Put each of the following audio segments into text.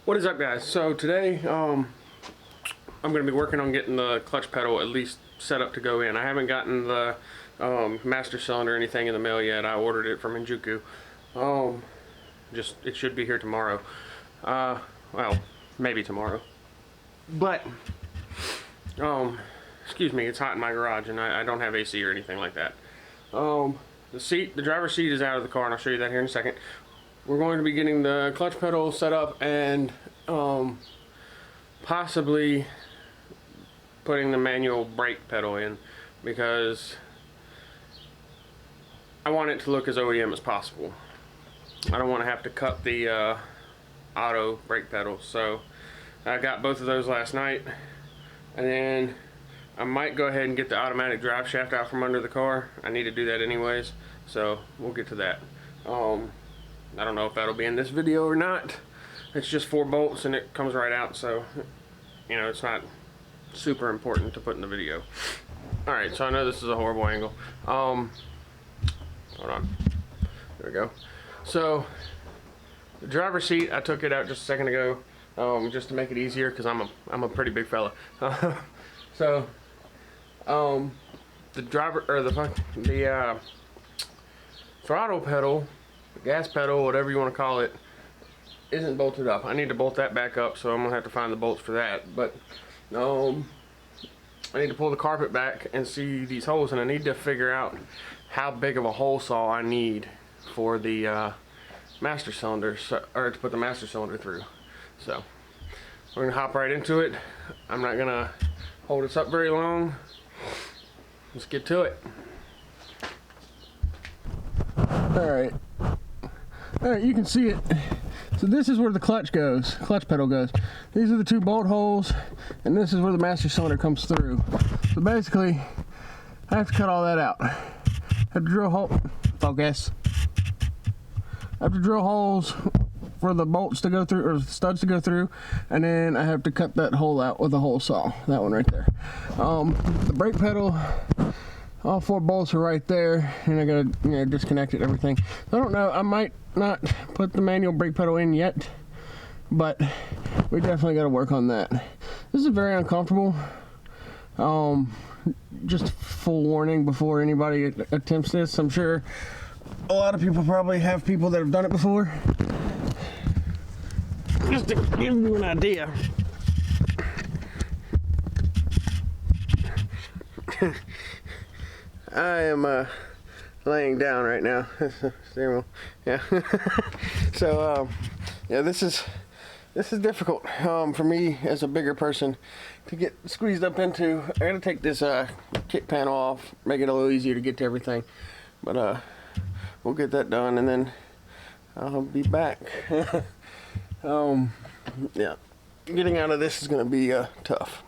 What is up, guys? So today I'm going to be working on getting the clutch pedal at least set up to go in. I haven't gotten the master cylinder or anything in the mail yet. I ordered it from Injuku. It should be here tomorrow. Well, maybe tomorrow. But excuse me, it's hot in my garage and I don't have AC or anything like that. The driver's seat is out of the car, and I'll show you that here in a second. We're going to be getting the clutch pedal set up and possibly putting the manual brake pedal in, because I want it to look as OEM as possible. I don't want to have to cut the auto brake pedal. So I got both of those last night, and then I might go ahead and get the automatic drive shaft out from under the car. I need to do that anyways, so we'll get to that. I don't know if that'll be in this video or not. It's just 4 bolts and it comes right out, so you know, it's not super important to put in the video. Alright, so I know this is a horrible angle. Hold on. There we go. So the driver's seat, I took it out just a second ago, just to make it easier, because I'm a pretty big fella. So the throttle pedal, the gas pedal, whatever you want to call it, isn't bolted up. I need to bolt that back up, so I'm gonna have to find the bolts for that. But I need to pull the carpet back and see these holes, and I need to figure out how big of a hole saw I need for the master cylinder, or to put the master cylinder through. So we're gonna hop right into it. I'm not gonna hold this up very long. Let's get to it. Alright, you can see it. So this is where the clutch pedal goes. These are the 2 bolt holes, and this is where the master cylinder comes through. So basically, I have to cut all that out. I have to drill hole, focus. I have to drill holes for the bolts to go through, or the studs to go through, and then I have to cut that hole out with a hole saw. That one right there. The brake pedal, all 4 bolts are right there, and I gotta disconnect it and everything. I don't know, I might not put the manual brake pedal in yet, but we definitely got to work on that. This is very uncomfortable. Just full warning before anybody attempts this. I'm sure a lot of people probably have people that have done it before. Just to give you an idea. I am laying down right now. Steering wheel. Yeah. So yeah, this is difficult for me as a bigger person to get squeezed up into. I gotta take this kick panel off, make it a little easier to get to everything. But we'll get that done, and then I'll be back. Yeah, getting out of this is gonna be tough.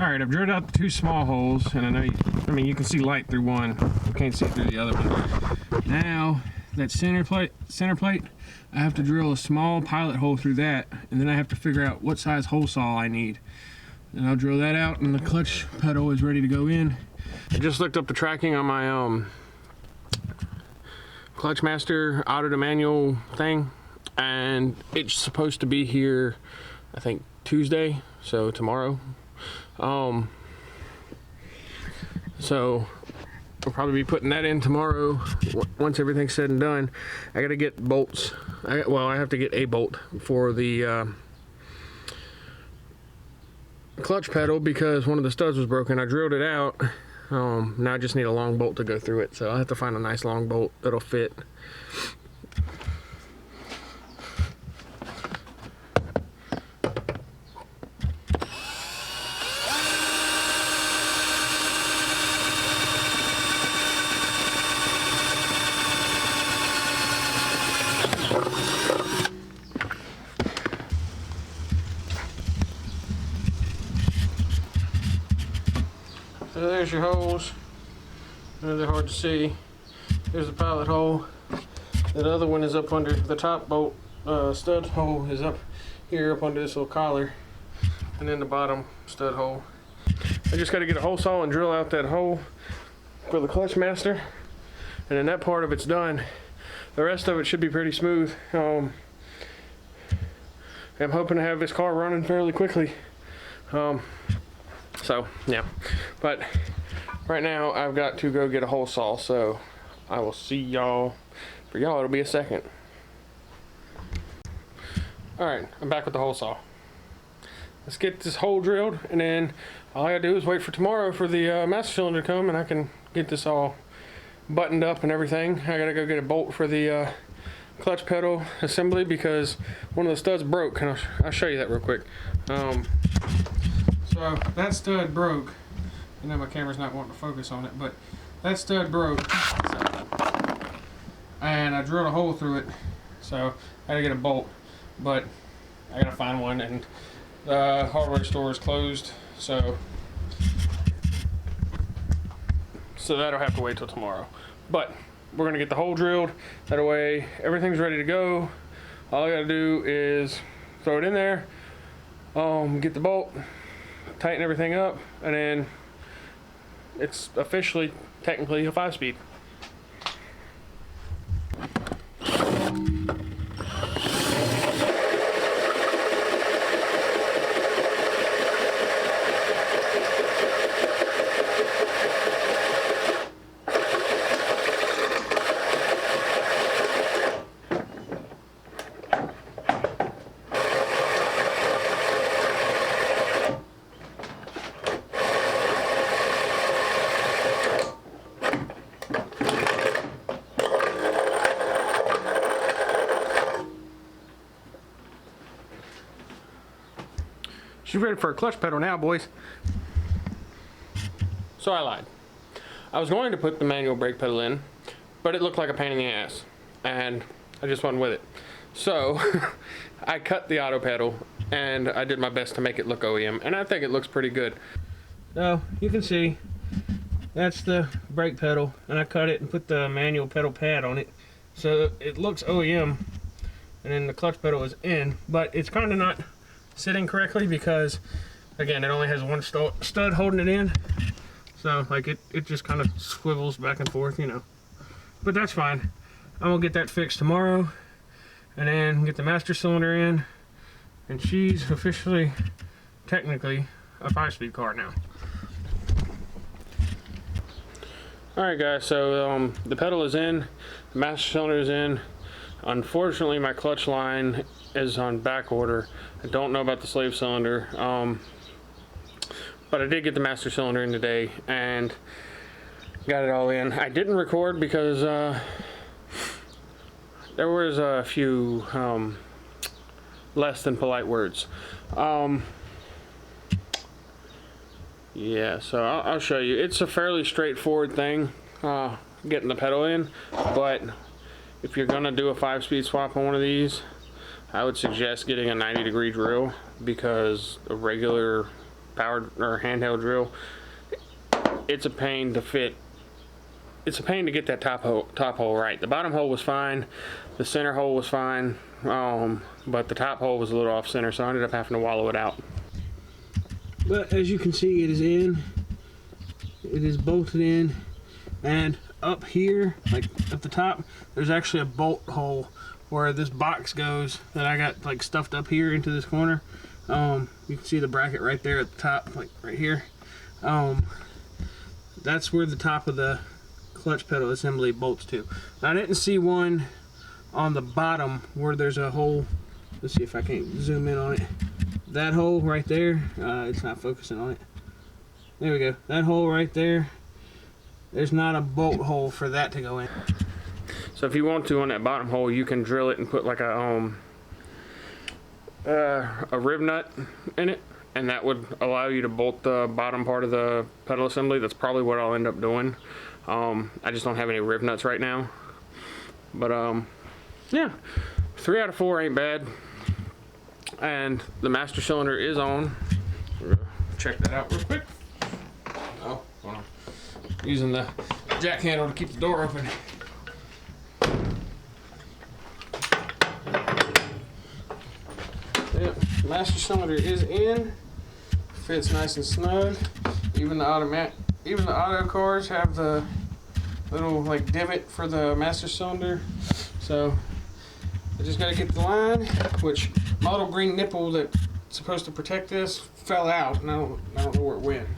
Alright, I've drilled out the 2 small holes, and I mean you can see light through one, you can't see through the other one. Now that center plate, I have to drill a small pilot hole through that, and then I have to figure out what size hole saw I need. And I'll drill that out, and the clutch pedal is ready to go in. I just looked up the tracking on my Clutch Master auto to manual thing, and it's supposed to be here, I think Tuesday, so tomorrow. So I'll probably be putting that in tomorrow once everything's said and done. I gotta get bolts. I have to get a bolt for the clutch pedal, because one of the studs was broken. I drilled it out. Now I just need a long bolt to go through it, so I'll have to find a nice long bolt that'll fit. So there's your holes. I know they're hard to see. There's the pilot hole. That other one is up under the top bolt. Stud hole is up here, up under this little collar. And then the bottom stud hole. I just got to get a hole saw and drill out that hole for the clutch master. And then that part of it's done. The rest of it should be pretty smooth. I am hoping to have this car running fairly quickly. So yeah, but right now I've got to go get a hole saw, so I will see y'all. For y'all, it'll be a second. Alright, I'm back with the hole saw. Let's get this hole drilled, and then all I gotta do is wait for tomorrow for the master cylinder to come, and I can get this all buttoned up and everything. I gotta go get a bolt for the clutch pedal assembly because one of the studs broke, and I'll show you that real quick. So that stud broke. I know my camera's not wanting to focus on it, but that stud broke. And I drilled a hole through it, so I had to get a bolt, but I gotta find one, and the hardware store is closed, so that'll have to wait till tomorrow. But we're gonna get the hole drilled, that way everything's ready to go. All I gotta do is throw it in there, get the bolt, tighten everything up, and then it's officially, technically, a 5-speed. She's ready for a clutch pedal now, boys. So I lied. I was going to put the manual brake pedal in, but it looked like a pain in the ass, and I just wasn't with it. So I cut the auto pedal, and I did my best to make it look OEM, and I think it looks pretty good. So you can see that's the brake pedal, and I cut it and put the manual pedal pad on it, so it looks OEM, and then the clutch pedal is in, but it's kind of not sitting correctly because, again, it only has one stud holding it in, so like it just kind of swivels back and forth, you know. But that's fine. I'm gonna get that fixed tomorrow, and then get the master cylinder in, and she's officially, technically, a 5-speed car now. Alright guys, so the pedal is in, the master cylinder is in. Unfortunately, my clutch line is on back order. I don't know about the slave cylinder, but I did get the master cylinder in today and got it all in. I didn't record because there was a few less than polite words. Yeah, so I'll show you. It's a fairly straightforward thing, getting the pedal in, but if you're gonna do a 5-speed swap on one of these, I would suggest getting a 90-degree drill, because a regular powered or handheld drill, it's a pain to fit. It's a pain to get that top hole right. The bottom hole was fine, the center hole was fine, but the top hole was a little off center, so I ended up having to wallow it out. But as you can see, it is in. It is bolted in, and up here, like at the top, there's actually a bolt hole where this box goes that I got like stuffed up here into this corner. You can see the bracket right there at the top, like right here. That's where the top of the clutch pedal assembly bolts to. Now, I didn't see one on the bottom where there's a hole. Let's see if I can zoom in on it. That hole right there, it's not focusing on it. There we go. That hole right there, there's not a bolt hole for that to go in. So if you want to, on that bottom hole, you can drill it and put like a rib nut in it, and that would allow you to bolt the bottom part of the pedal assembly. That's probably what I'll end up doing. I just don't have any rib nuts right now. But yeah, 3 out of 4 ain't bad. And the master cylinder is on. We're gonna check that out real quick. Oh, hold on. Using the jack handle to keep the door open. Yep, master cylinder is in. Fits nice and snug. Even the auto cars have the little like divot for the master cylinder. So I just gotta get the line, which my little green nipple that's supposed to protect this fell out, and I don't know where it went.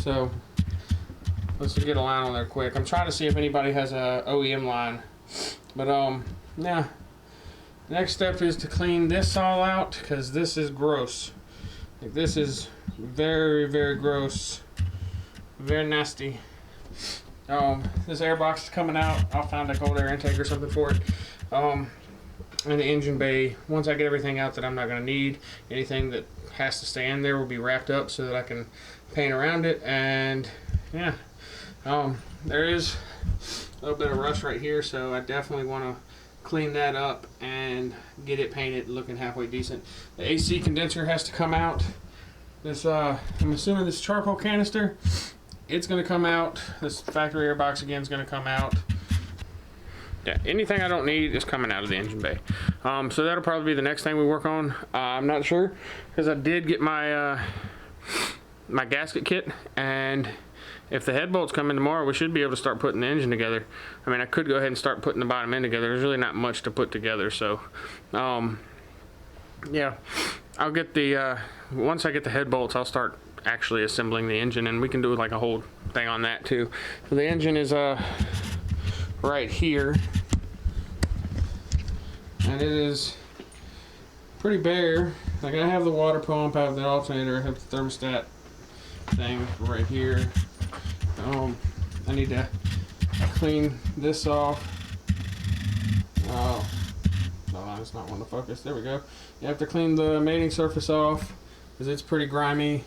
So let's get a line on there quick. I'm trying to see if anybody has a OEM line, but yeah. Next step is to clean this all out, because this is gross. Like, this is very, very gross, very nasty. This air box is coming out. I'll find a cold air intake or something for it. And the engine bay, once I get everything out that I'm not going to need, anything that has to stay in there will be wrapped up so that I can paint around it. And yeah, there is a little bit of rust right here, so I definitely want to clean that up and get it painted looking halfway decent. The AC condenser has to come out. This I'm assuming this charcoal canister, it's going to come out. This factory air box again is going to come out. Yeah, anything I don't need is coming out of the engine bay. So that'll probably be the next thing we work on. I'm not sure, because I did get my my gasket kit, and if the head bolts come in tomorrow, we should be able to start putting the engine together. I mean, I could go ahead and start putting the bottom end together. There's really not much to put together, so yeah, I'll get the once I get the head bolts, I'll start actually assembling the engine, and we can do like a whole thing on that too. So the engine is right here, and it is pretty bare. Like, I have the water pump, I have the alternator, I have the thermostat thing right here. I need to clean this off. Oh, no, it's not wanting to focus. There we go. You have to clean the mating surface off because it's pretty grimy.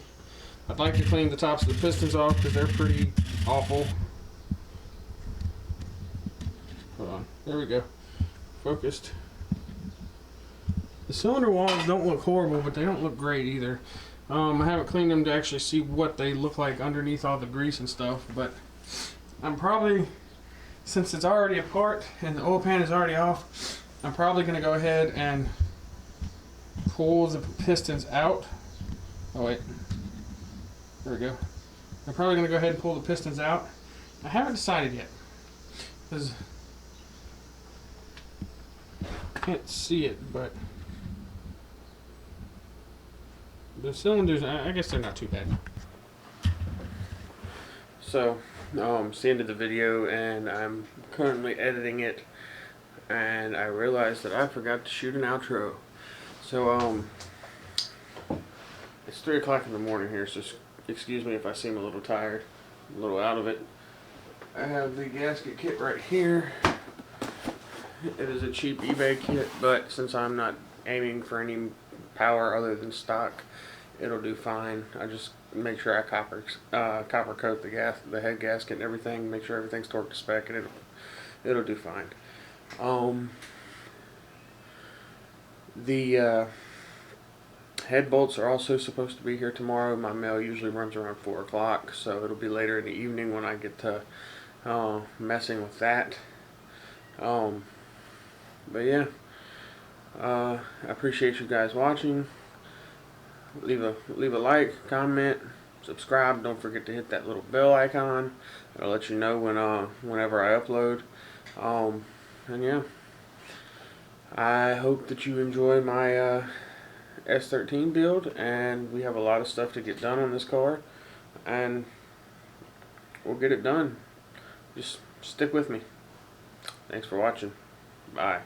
I'd like to clean the tops of the pistons off because they're pretty awful. Hold on. There we go. Focused. The cylinder walls don't look horrible, but they don't look great either. I haven't cleaned them to actually see what they look like underneath all the grease and stuff, but I'm probably, since it's already apart and the oil pan is already off, I'm probably going to go ahead and pull the pistons out. Oh wait, there we go. I'm probably going to go ahead and pull the pistons out. I haven't decided yet, because I can't see it, but the cylinders, I guess they're not too bad. So, it's the end of the video, and I'm currently editing it, and I realized that I forgot to shoot an outro. So, it's 3 o'clock in the morning here, so excuse me if I seem a little tired, a little out of it. I have the gasket kit right here. It is a cheap eBay kit, but since I'm not aiming for any power other than stock, it'll do fine. I just make sure I copper coat the head gasket and everything, make sure everything's torqued to spec, and it'll do fine. The head bolts are also supposed to be here tomorrow. My mail usually runs around 4 o'clock, so it'll be later in the evening when I get to messing with that. But yeah, I appreciate you guys watching. Leave a like, comment, subscribe. Don't forget to hit that little bell icon. It'll let you know whenever I upload. And yeah, I hope that you enjoy my S13 build, and we have a lot of stuff to get done on this car, and we'll get it done. Just stick with me. Thanks for watching. Bye.